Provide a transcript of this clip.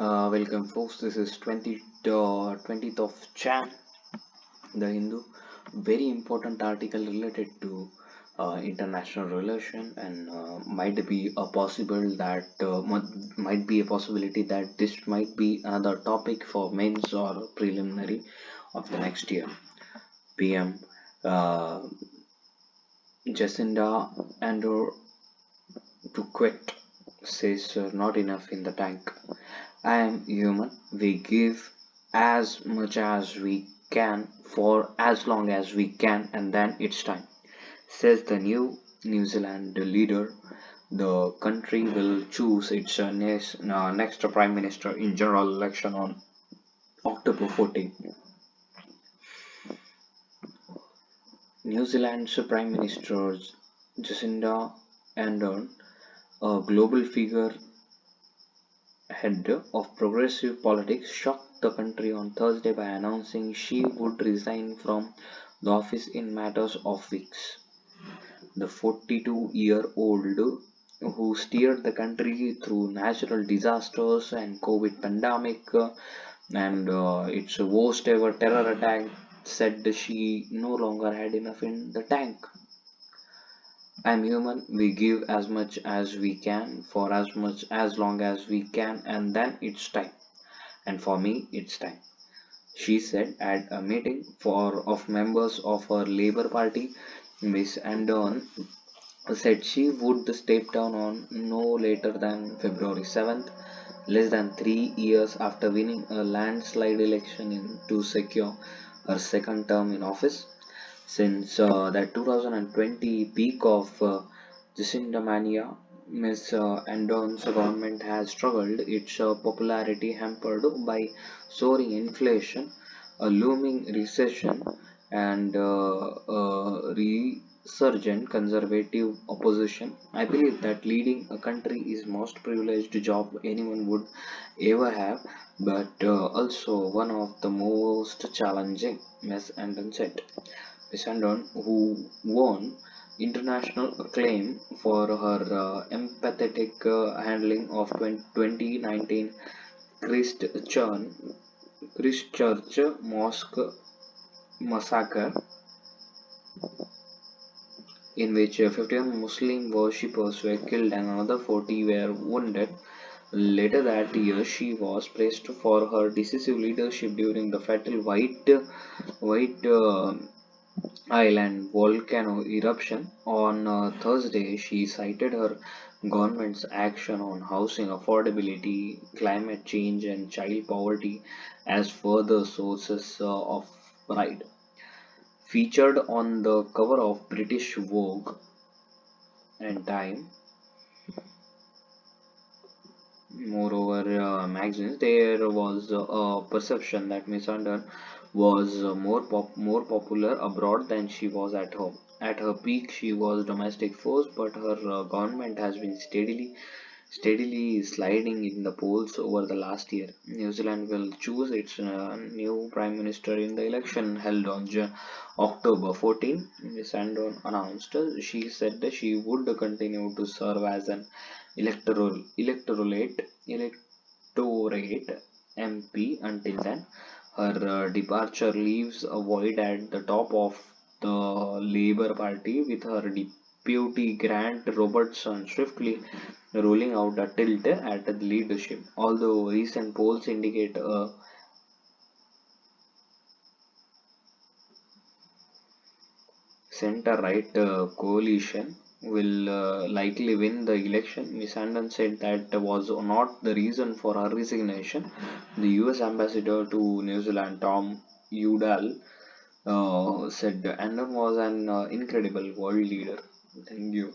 Welcome, folks. This is 20th of Jan, the Hindu. Very important article related to international relation, and might be a possible that might be a possibility that this might be another topic for mains or preliminary of the next year. PM uh, Jacinda Ardern to quit says not enough in the tank. I am human. We give as much as we can for as long as we can, and then it's time, says the New Zealand leader. The country will choose its next prime minister in general election on October 14th. New Zealand's Prime Minister Jacinda Ardern, a global figure head of progressive politics, shocked the country on Thursday by announcing she would resign from the office in matters of weeks. The 42-year-old, who steered the country through natural disasters and COVID pandemic and its worst ever terror attack, said she no longer had enough in the tank. I'm human. We give as much as we can for as much as long as we can, and then it's time. And for me, it's time, she said at a meeting for of members of her Labour Party. Miss Ardern said she would step down on no later than February 7th, less than 3 years after winning a landslide election to secure her second term in office. Since the 2020 peak of Jacinda mania, Ms. Ardern's government has struggled, its popularity hampered by soaring inflation, a looming recession, and a resurgent conservative opposition. I believe that leading a country is most privileged job anyone would ever have, but also one of the most challenging, Ms. Ardern said. Ardern, who won international acclaim for her empathetic handling of 2019 Christchurch, Christchurch mosque massacre, in which 51 Muslim worshippers were killed and another 40 were wounded. Later that year, she was praised for her decisive leadership during the fatal White Island volcano eruption. On Thursday, she cited her government's action on housing affordability, climate change, and child poverty as further sources of pride. Featured on the cover of British Vogue and Time, moreover, magazines, there was a perception that Miss Ardern was more popular abroad than she was at home. At her peak, she was domestic force, but her government has been steadily sliding in the polls over the last year. New Zealand will choose its new prime minister in the election held on October 14. Ms. Ardern announced she said that she would continue to serve as an electorate MP until then. Her departure leaves a void at the top of the Labour Party, with her deputy Grant Robertson swiftly rolling out a tilt at the leadership. Although recent polls indicate a center-right coalition will likely win the election, Ms. Ardern said that was not the reason for her resignation. The US ambassador to New Zealand, Tom Udall, said Ardern was an incredible world leader. Thank you.